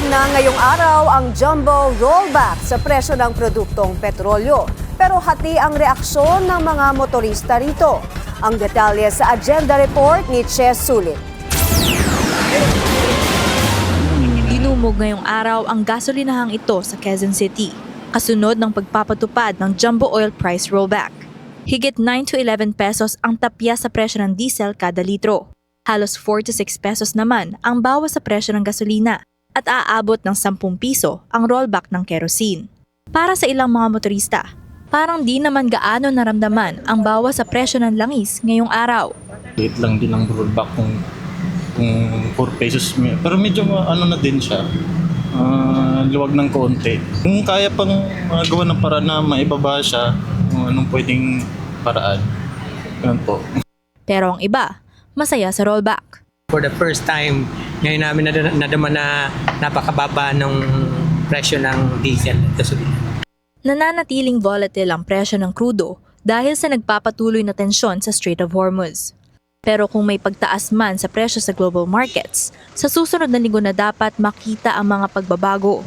Ramdam na ngayong araw ang jumbo rollback sa presyo ng produktong petrolyo. Pero hati ang reaksyon ng mga motorista rito. Ang detalye sa Agenda Report ni Che Sulit. Dinumog ngayong araw ang gasolinahang ito sa Quezon City, kasunod ng pagpapatupad ng jumbo oil price rollback. Higit 9 to 11 pesos ang tapya sa presyo ng diesel kada litro. Halos 4 to 6 pesos naman ang bawas sa presyo ng gasolina at aabot ng 10 piso ang rollback ng kerosene. Para sa ilang mga motorista, parang di naman gaano naramdaman ang bawas sa presyo ng langis ngayong araw. Liit lang din ang rollback kung 4 pesos. Pero medyo ano na din siya. Luwag ng konti. Kung kaya pang gawa ng paraan na maibaba siya, kung anong pwedeng paraan. Ganun po. Pero ang iba, masaya sa rollback. For the first time, ngayon namin nadama na napakababa ng presyo ng diesel at gasolina. Nananatiling volatile ang presyo ng krudo dahil sa nagpapatuloy na tensyon sa Strait of Hormuz. Pero kung may pagtaas man sa presyo sa global markets, sa susunod na linggo na dapat makita ang mga pagbabago.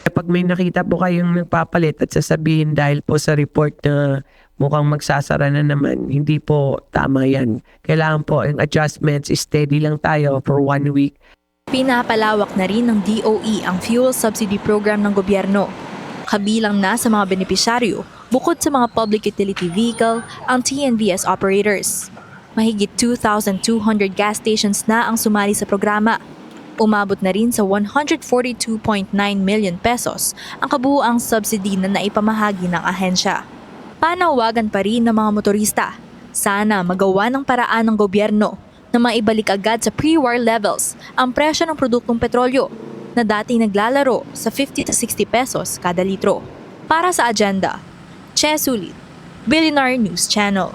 Pag may nakita po kayong nagpapalit at sasabihin dahil po sa report na mukhang magsasara na naman, hindi po tama yan. Kailangan po yung adjustments, steady lang tayo for 1 week. Pinapalawak na rin ng DOE ang fuel subsidy program ng gobyerno. Kabilang na sa mga benepisyaryo, bukod sa mga public utility vehicle, ang TNVS operators. Mahigit 2,200 gas stations na ang sumali sa programa. Umabot na rin sa 142.9 million pesos ang kabuuang subsidy na naipamahagi ng ahensya. Panawagan pa rin ng mga motorista. Sana magawa ng paraan ng gobyerno na maibalik agad sa pre-war levels ang presyo ng produktong petrolyo na dati naglalaro sa 50 to 60 pesos kada litro. Para sa Agenda, Che Sulit, Billionaire News Channel.